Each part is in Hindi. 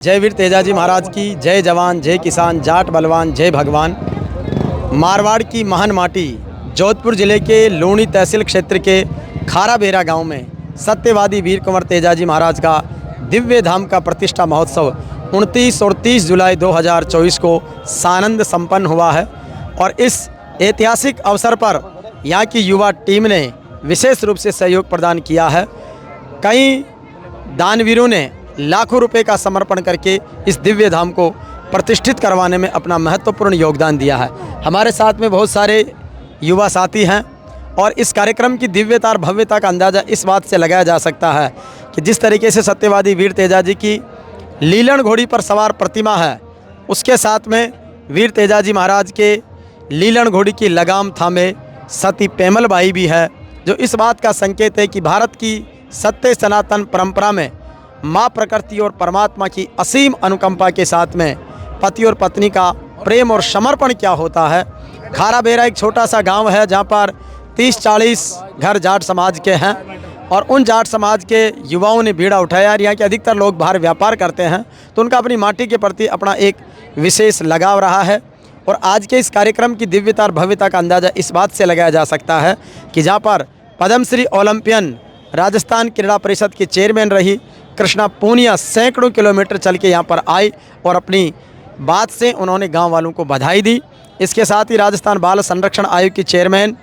जय वीर तेजाजी महाराज की जय। जवान जय किसान, जाट बलवान जय भगवान। मारवाड़ की महान माटी जोधपुर जिले के लूणी तहसील क्षेत्र के खारा बेरा गांव में सत्यवादी वीर कुंवर तेजाजी महाराज का दिव्य धाम का प्रतिष्ठा महोत्सव 29 और 30 जुलाई 2024 को सानंद संपन्न हुआ है। और इस ऐतिहासिक अवसर पर यहाँ की युवा टीम ने विशेष रूप से सहयोग प्रदान किया है। कई दानवीरों ने लाखों रुपए का समर्पण करके इस दिव्य धाम को प्रतिष्ठित करवाने में अपना महत्वपूर्ण योगदान दिया है। हमारे साथ में बहुत सारे युवा साथी हैं और इस कार्यक्रम की दिव्यता और भव्यता का अंदाज़ा इस बात से लगाया जा सकता है कि जिस तरीके से सत्यवादी वीर तेजाजी की लीलन घोड़ी पर सवार प्रतिमा है, उसके साथ में वीर तेजाजी महाराज के लीलन घोड़ी की लगाम थामे सती पेमल बाई भी है, जो इस बात का संकेत है कि भारत की सत्य सनातन परंपरा में माँ प्रकृति और परमात्मा की असीम अनुकंपा के साथ में पति और पत्नी का प्रेम और समर्पण क्या होता है। खारा बेरा एक छोटा सा गांव है जहां पर 30-40 घर जाट समाज के हैं और उन जाट समाज के युवाओं ने बीड़ा उठाया। यहाँ के अधिकतर लोग बाहर व्यापार करते हैं, तो उनका अपनी माटी के प्रति अपना एक विशेष लगाव रहा है। और आज के इस कार्यक्रम की दिव्यता और भव्यता का अंदाज़ा इस बात से लगाया जा सकता है कि जहाँ पर पद्मश्री ओलंपियन राजस्थान क्रीड़ा परिषद की चेयरमैन रही कृष्णा पूनिया सैकड़ों किलोमीटर चल के यहाँ पर आई और अपनी बात से उन्होंने गांव वालों को बधाई दी। इसके साथ ही राजस्थान बाल संरक्षण आयोग की चेयरमैन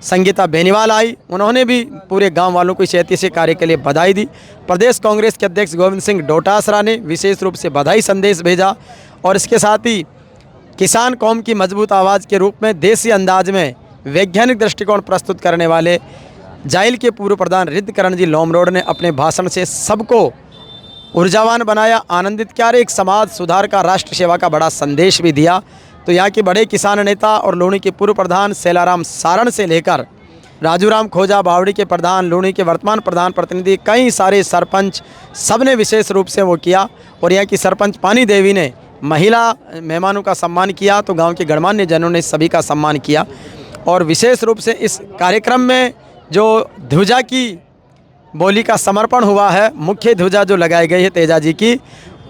संगीता बेनीवाल आई, उन्होंने भी पूरे गांव वालों को इस ऐतिहासिक कार्य के लिए बधाई दी। प्रदेश कांग्रेस के अध्यक्ष गोविंद सिंह डोटासरा ने विशेष रूप से बधाई संदेश भेजा और इसके साथ ही किसान कौम की मजबूत आवाज़ के रूप में देसी अंदाज में वैज्ञानिक दृष्टिकोण प्रस्तुत करने वाले जाइल के पूर्व प्रधान रिद्धकरण जी लोमरोड ने अपने भाषण से सबको ऊर्जावान बनाया, आनंदित किया और एक समाज सुधार का, राष्ट्र सेवा का बड़ा संदेश भी दिया। तो यहाँ के बड़े किसान नेता और लूणी के पूर्व प्रधान सेलाराम सारण से लेकर राजूराम खोजा बावड़ी के प्रधान, लूणी के वर्तमान प्रधान प्रतिनिधि, कई सारे सरपंच, सब ने विशेष रूप से वो किया। और यहाँ की सरपंच पानी देवी ने महिला मेहमानों का सम्मान किया, तो गाँव के गणमान्य जनों ने सभी का सम्मान किया। और विशेष रूप से इस कार्यक्रम में जो ध्वजा की बोली का समर्पण हुआ है, मुख्य ध्वजा जो लगाई गई है तेजाजी की,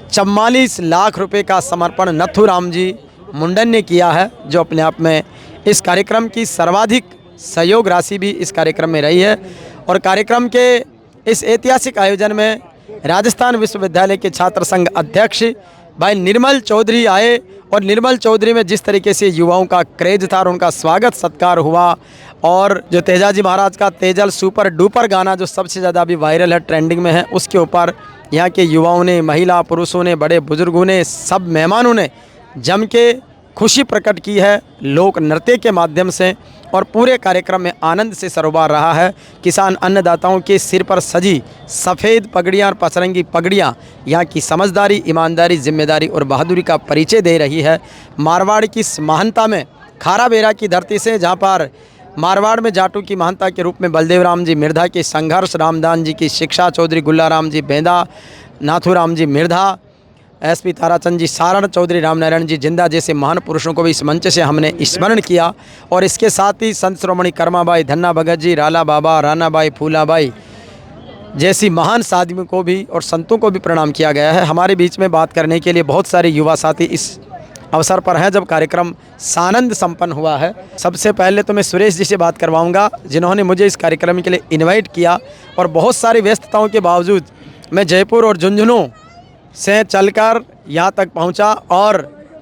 44 लाख रुपए का समर्पण नथुराम जी मुंडन ने किया है, जो अपने आप में इस कार्यक्रम की सर्वाधिक सहयोग राशि भी इस कार्यक्रम में रही है। और कार्यक्रम के इस ऐतिहासिक आयोजन में राजस्थान विश्वविद्यालय के छात्र संघ अध्यक्ष भाई निर्मल चौधरी आए और निर्मल चौधरी में जिस तरीके से युवाओं का क्रेज था और उनका स्वागत सत्कार हुआ। और जो तेजाजी महाराज का तेजल सुपर डुपर गाना जो सबसे ज़्यादा अभी वायरल है, ट्रेंडिंग में है, उसके ऊपर यहाँ के युवाओं ने, महिला पुरुषों ने, बड़े बुजुर्गों ने, सब मेहमानों ने जम के खुशी प्रकट की है लोक नृत्य के माध्यम से। और पूरे कार्यक्रम में आनंद से सरोबार रहा है। किसान अन्नदाताओं के सिर पर सजी सफ़ेद पगड़ियाँ और पचरंगी पगड़ियाँ यहाँ की समझदारी, ईमानदारी, जिम्मेदारी और बहादुरी का परिचय दे रही है। मारवाड़ की इस महानता में खारा बेरा की धरती से, जहाँ पर मारवाड़ में जाटों की महानता के रूप में बलदेव राम जी मिर्धा की संघर्ष, रामदान जी की शिक्षा, चौधरी गुल्लाराम जी बेंदा, नाथूराम जी मिर्धा, एसपी ताराचंद जी सारण, चौधरी रामनारायण जी जिंदा जैसे महान पुरुषों को भी इस मंच से हमने स्मरण किया। और इसके साथ ही संत श्रोमणी कर्माबाई, धन्ना भगत जी, राला बाबा, रानाबाई, फूलाबाई जैसी महान साधुओं को भी और संतों को भी प्रणाम किया गया है। हमारे बीच में बात करने के लिए बहुत सारे युवा साथी इस अवसर पर हैं जब कार्यक्रम सानंद संपन्न हुआ है। सबसे पहले तो मैं सुरेश जी से बात करवाऊंगा, जिन्होंने मुझे इस कार्यक्रम के लिए इनवाइट किया और बहुत सारी व्यस्तताओं के बावजूद मैं जयपुर और झुंझुनू से चलकर यहाँ तक पहुँचा और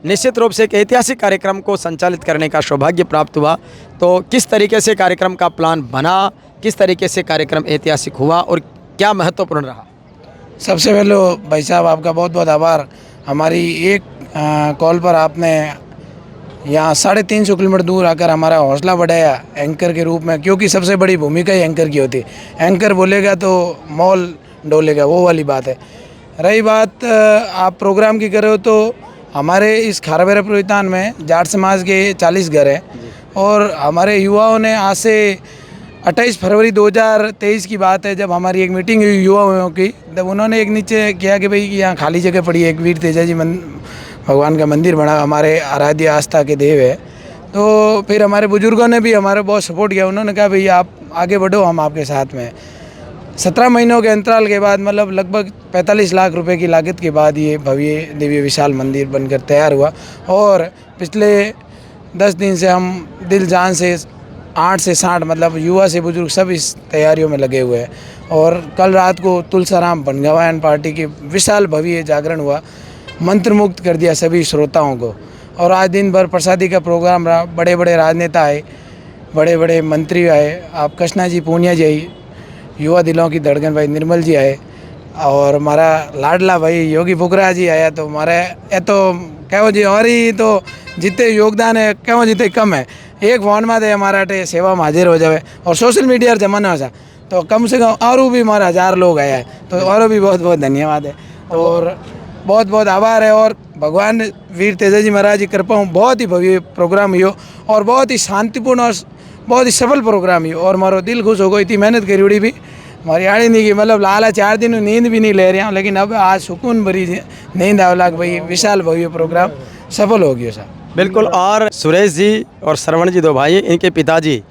निश्चित रूप से एक ऐतिहासिक कार्यक्रम को संचालित करने का सौभाग्य प्राप्त हुआ। तो किस तरीके से कार्यक्रम का प्लान बना, किस तरीके से कार्यक्रम ऐतिहासिक हुआ और क्या महत्वपूर्ण रहा? सबसे पहले भाई साहब आपका बहुत बहुत आभार। हमारी एक कॉल पर आपने यहाँ 350 किलोमीटर दूर आकर हमारा हौसला बढ़ाया एंकर के रूप में, क्योंकि सबसे बड़ी भूमिका ही एंकर की होती है। एंकर बोलेगा तो मॉल डोलेगा, वो वाली बात है। रही बात आप प्रोग्राम की कर रहे हो, तो हमारे इस खारा बेरा पुरोहितान में जाट समाज के 40 घर हैं और हमारे युवाओं ने आज से 28 फरवरी 2023 की बात है, जब हमारी एक मीटिंग हुई युवाओं की, तब उन्होंने एक नीचे किया कि भाई यहाँ खाली जगह पड़ी है, एक वीर तेजाजी भगवान का मंदिर बना, हमारे आराध्य आस्था के देव है। तो फिर हमारे बुजुर्गों ने भी हमारे बहुत सपोर्ट किया, उन्होंने कहा भैया आप आगे बढ़ो, हम आपके साथ में। 17 महीनों के अंतराल के बाद मतलब लगभग 45 लाख रुपए की लागत के बाद ये भव्य दिव्य विशाल मंदिर बनकर तैयार हुआ। और पिछले 10 दिन से हम दिल जान से 8 से 60 मतलब युवा से बुजुर्ग सब इस तैयारियों में लगे हुए हैं। और कल रात को तुलसाराम बनगवायन पार्टी की विशाल भव्य जागरण हुआ, मंत्रमुग्ध कर दिया सभी श्रोताओं को। और आज दिन भर प्रसादी का प्रोग्राम रहा, बड़े बड़े राजनेता आए, बड़े बड़े मंत्री आए, आप कृष्णा जी पूनिया जी आई, युवा दिलों की धड़कन भाई निर्मल जी आए, और हमारा लाडला भाई योगी फुकरा जी आया। तो हमारे ये तो कहो जी और ही तो जितने योगदान है कहो जितने कम है, एक फोन में दे हमारा सेवा में हाजिर हो जाए। और सोशल मीडिया जमाना हो तो कम से कम और भी हमारा 1000 लोग आया है, तो और भी बहुत बहुत धन्यवाद है और बहुत बहुत आभार है। और भगवान वीर तेजाजी महाराज की कृपा हूँ, बहुत ही भव्य प्रोग्राम हुई और बहुत ही शांतिपूर्ण और बहुत ही सफल प्रोग्राम हुई। और मारो दिल खुश हो गई, इतनी मेहनत करी उड़ी भी हमारी आड़ी नहीं की, मतलब लाला 4 दिन नींद भी नहीं ले रहे हैं, लेकिन अब आज सुकून भरी नींद आवला भाई विशाल भव्य प्रोग्राम सफल हो गया साहब। बिल्कुल। और सुरेश जी और श्रवण जी 2 भाई, इनके पिताजी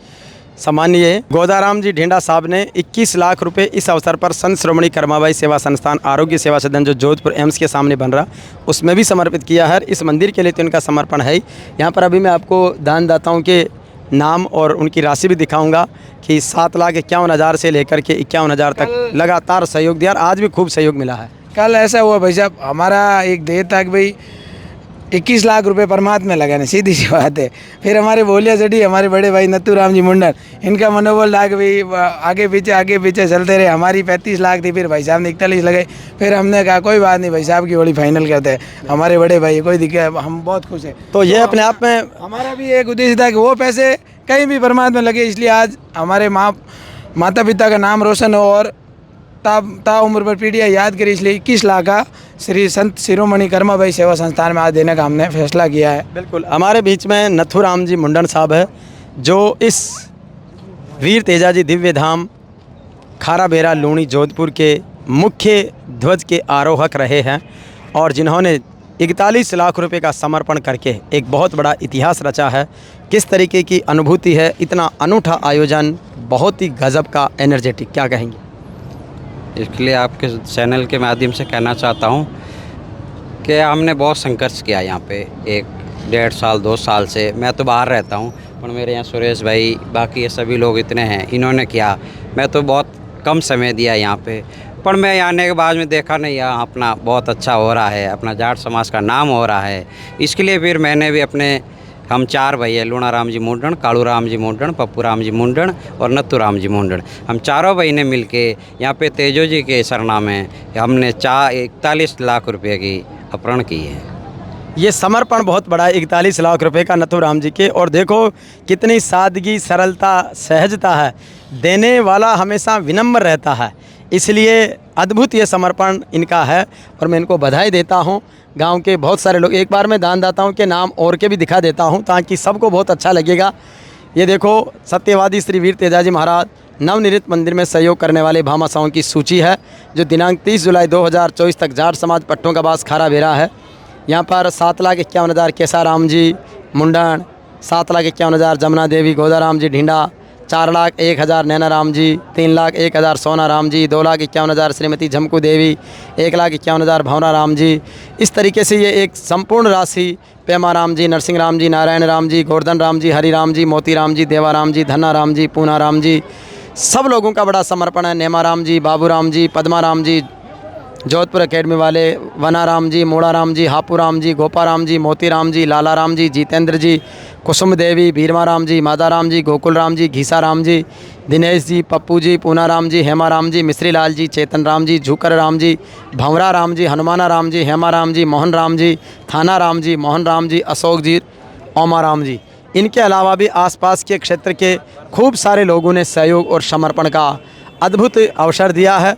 सम्मानीय गोदाराम जी ढींडा साहब ने 21 लाख रुपए इस अवसर पर संत श्रोमणी कर्माबाई सेवा संस्थान आरोग्य सेवा सदन जो जोधपुर एम्स के सामने बन रहा उसमें भी समर्पित किया है। इस मंदिर के लिए तो इनका समर्पण है ही। यहाँ पर अभी मैं आपको दानदाताओं के नाम और उनकी राशि भी दिखाऊंगा कि 7,51,000 से लेकर के 51,000 तक लगातार सहयोग दिया और आज भी खूब सहयोग मिला है। कल ऐसा हुआ भाई साहब, हमारा एक देर तक भाई 21 लाख रुपए परमात्मा लगाने, सीधी सी बात है। फिर हमारे बोलिया चढ़ी, हमारे बड़े भाई नथुराम जी मुंडन, इनका मनोबल लाग भाई आगे पीछे चलते रहे। हमारी 35 लाख थी, फिर भाई साहब ने 41 लगाई। फिर हमने कहा कोई बात नहीं भाई साहब की होली फाइनल करते हैं, हमारे बड़े भाई कोई दिक्कत, हम बहुत खुश हैं। तो ये अपने आप में हमारा भी एक उद्देश्य था कि वो पैसे कहीं भी परमात्मा लगे, इसलिए आज हमारे माता पिता का नाम रोशन हो और ता उम्र पर पीढ़ियाँ याद करी, इसलिए 21 लाख का श्री संत शिरोमणि कर्माबाई सेवा संस्थान में आज देने का हमने फैसला किया है। बिल्कुल। हमारे बीच में नथुराम जी मुंडन साहब है जो इस वीर तेजाजी दिव्य धाम खारा बेरा लूणी जोधपुर के मुख्य ध्वज के आरोहक रहे हैं और जिन्होंने 41 लाख रुपए का समर्पण करके एक बहुत बड़ा इतिहास रचा है। किस तरीके की अनुभूति है, इतना अनूठा आयोजन, बहुत ही गजब का एनर्जेटिक, क्या कहेंगे? इसके लिए आपके चैनल के माध्यम से कहना चाहता हूँ कि हमने बहुत संघर्ष किया यहाँ पे 1-1.5 साल 2 साल से। मैं तो बाहर रहता हूँ पर मेरे यहाँ सुरेश भाई बाकी ये सभी लोग इतने हैं, इन्होंने किया। मैं तो बहुत कम समय दिया यहाँ पे, पर मैं यहाँ आने के बाद में देखा नहीं यहाँ अपना बहुत अच्छा हो रहा है, अपना जाट समाज का नाम हो रहा है। इसके लिए फिर मैंने भी हम 4 भाई हैं, लूणाराम जी मुंडन, कालूराम जी मुंडन, पप्पूराम जी मुंडन और नथुराम जी मुंडन, हम चारों भाई ने मिलके यहाँ पे तेजो जी के सरनामे में हमने 41 लाख रुपए की अर्पण की है। ये समर्पण बहुत बड़ा है, 41 लाख रुपए का नथुराम जी के। और देखो कितनी सादगी, सरलता, सहजता है। देने वाला हमेशा विनम्र रहता है, इसलिए अद्भुत ये समर्पण इनका है और मैं इनको बधाई देता हूँ। गांव के बहुत सारे लोग, एक बार मैं दानदाताओं के नाम और के भी दिखा देता हूँ ताकि सबको बहुत अच्छा लगेगा। ये देखो सत्यवादी श्री वीर तेजाजी महाराज नवनिर्मित मंदिर में सहयोग करने वाले भामाशाहों की सूची है जो दिनांक 30 जुलाई 2024 तक जाट समाज पट्टों का बास खारा बेरा है। यहाँ पर 7,51,000 केसाराम जी मुंडन, 7,51,000 जमुना देवी गोदाराम जी ढींडा, 4,01,000 नैनाराम जी, 3,01,000 सोनाराम जी, 2,51,000 श्रीमती झमकू देवी, 1,51,000 भंवरा राम जी। इस तरीके से ये एक संपूर्ण राशि पेमा राम जी, नरसिंह राम जी, नारायण राम जी, गोवर्धन राम जी, हरि राम जी, मोती राम जी, देवाराम जी, धन्ना राम जी, पूना राम जी, सब लोगों का बड़ा समर्पण है। नेमा राम जी, बाबू राम जी, पद्मा राम जी, जोधपुर एकेडमी वाले, वना राम जी, मोड़ा राम जी, हापू राम जी, गोपा राम जी, मोती राम जी, लाला राम जी, जितेंद्र जी, कुसुम देवी, बीरमा राम जी, मादा राम जी, गोकुल राम जी, घीसा राम जी, दिनेश जी, पप्पू जी, पूना राम जी, हेमा राम जी, मिश्री लाल जी, चेतन राम जी, झूकर राम जी, भंवरा राम जी, हनुमाना राम जी, हेमा राम जी, मोहन राम जी, थाना राम जी, मोहन राम जी, अशोक जी, ओमा राम जी। इनके अलावा भी आसपास के क्षेत्र के खूब सारे लोगों ने सहयोग और समर्पण का अद्भुत अवसर दिया है।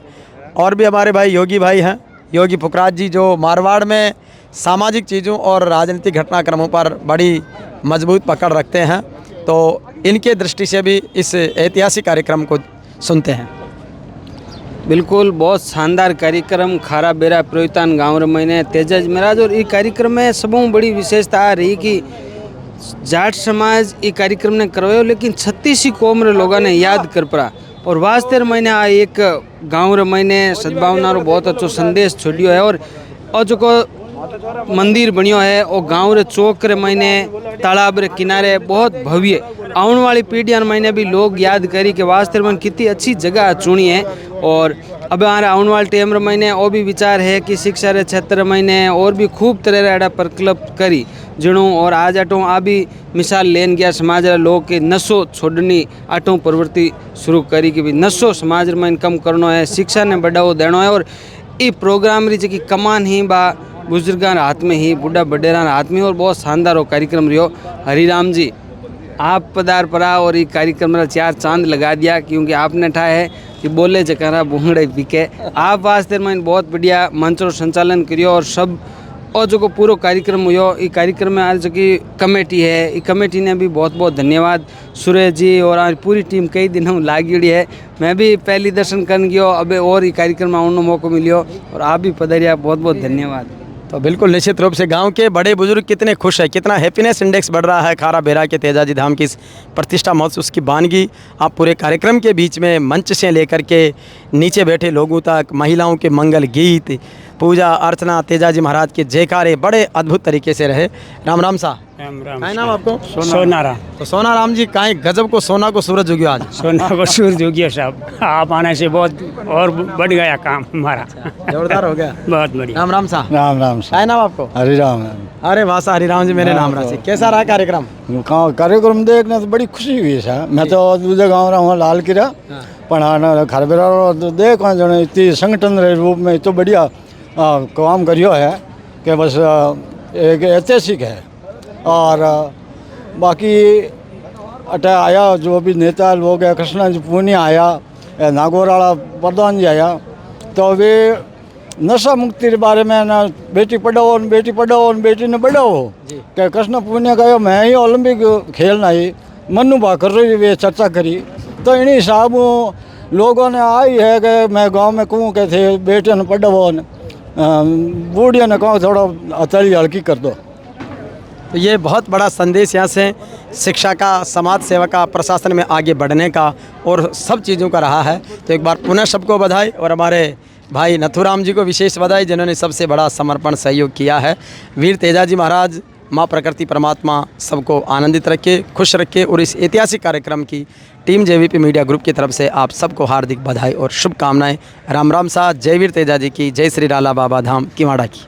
और भी हमारे भाई योगी भाई हैं, योगी फुकराज जी, जो मारवाड़ में सामाजिक चीज़ों और राजनीतिक घटनाक्रमों पर बड़ी मजबूत पकड़ रखते हैं, तो इनके दृष्टि से भी इस ऐतिहासिक कार्यक्रम को सुनते हैं। बिल्कुल, बहुत शानदार कार्यक्रम खारा बेरा प्रोहितान गाँव रमैने तेजाज महाराज। और ये कार्यक्रम में सबों बड़ी विशेषता आ रही कि जाट समाज ये कार्यक्रम ने करवायो, लेकिन 36 कौम रे लोगों ने याद कर पड़ा। और वास्ते मैंने आ एक गाँव रे मैंने सद्भावना रो बहुत अच्छो संदेश छोड़ियो है। और जो को मंदिर बनियो है और गाँव रे चौक रे मैंने तालाब रे किनारे बहुत भव्य आने वाली पीढ़ियां मैंने भी लोग याद करी कि वास्ते में कितनी अच्छी जगह चुनी है। और अब हमारे आने वाले टाइम में मैंने और भी विचार है कि शिक्षा रे क्षेत्र मैंने और भी खूब तरह रा प्रकल्प करी जिणों। और आज आटो आ भी मिसाल लेन गया समाज रे लोग के नशो छोड़नी आटो प्रवृत्ति शुरू करी कि भी नशो समाज में कम करनो है, शिक्षा ने बढ़ावो देनो है। और ये प्रोग्राम री जी कमान ही बा बुजुर्गां हाथ में ही बूढ़ा बडेरा हाथ में। और बहुत शानदार वो कार्यक्रम रहो। हरिराम जी आप पधार पड़ा और ये कार्यक्रम में 4 चांद लगा दिया, क्योंकि आपने ठाया है कि बोले चकारा बूंगड़े बिके। आप वास्ते में बहुत बढ़िया मंच रो संचालन करियो और सब और जो को पूरा कार्यक्रम हुयो। ये कार्यक्रम में आज जो की कमेटी है, ये कमेटी ने भी बहुत बहुत धन्यवाद। सुरेश जी और आज पूरी टीम कई दिन हम लागी है। मैं भी पहली दर्शन कर गयो, अब और ये कार्यक्रम में आने मौका मिलियो और आप भी पधारिया, बहुत बहुत धन्यवाद। तो बिल्कुल निश्चित रूप से गांव के बड़े बुजुर्ग कितने खुश है, कितना हैप्पीनेस इंडेक्स बढ़ रहा है खारा बेरा के तेजाजी धाम की इस प्रतिष्ठा महोत्सव की वानगी आप पूरे कार्यक्रम के बीच में मंच से लेकर के नीचे बैठे लोगों तक महिलाओं के मंगल गीत, पूजा अर्चना, तेजाजी महाराज के जयकारे बड़े अद्भुत तरीके से रहे। राम राम सा। राम राम। काय नाम आपको? सोनाराम। तो सोनाराम जी काय गजब को सोना को सूरज उग्यो आज। सोना को सूरज उगिया साहब, आप आने से बहुत और बढ़ गया काम हमारा। जोरदार हो गया। बहुत बढ़िया। राम राम सा। राम राम काय नाम आपको? हरिराम। अरे वाह सा, हरिराम जी मेरे नाम राशि। कैसा रहा कार्यक्रम? कार्यक्रम देखने तो बड़ी खुशी हुई सर। मैं तो दूसरे गाँव रहा हूँ लाल किला, पर खारबेरा देख इतनी संगठन के रूप में तो बढ़िया काम करियो है कि बस एक ऐतिहासिक है। और बाकी अटे आया जो भी नेता लोग है, कृष्णा जी पूनिया आया, नागौराला प्रधान जी आया, तो वे नशा मुक्ति के बारे में ना बेटी पढ़ाओ बेटी पढ़ाओ बेटी ने बढ़ाओ कि कृष्ण पुण्य कहो मैं ही ओलंपिक खेलना ही मनु भाकर रही वे चर्चा करी। तो इन्हीं हिसाब लोगों ने आई है कि मैं गांव में कहूँ के थे बेटे ने पढ़ाओ, बूढ़िया ने कहो थोड़ा अतली हल्की कर दो। तो ये बहुत बड़ा संदेश यहाँ से शिक्षा का, समाज सेवा का, प्रशासन में आगे बढ़ने का और सब चीज़ों का रहा है। तो एक बार पुनः सबको बधाई और हमारे भाई नथुराम जी को विशेष बधाई जिन्होंने सबसे बड़ा समर्पण सहयोग किया है। वीर तेजाजी महाराज, माँ प्रकृति परमात्मा सबको आनंदित रखे, खुश रखे। और इस ऐतिहासिक कार्यक्रम की टीम जेवीपी मीडिया ग्रुप की तरफ से आप सबको हार्दिक बधाई और शुभकामनाएं। राम राम सा। जय वीर तेजाजी की, जय श्री राला बाबा धाम किवाड़ा की।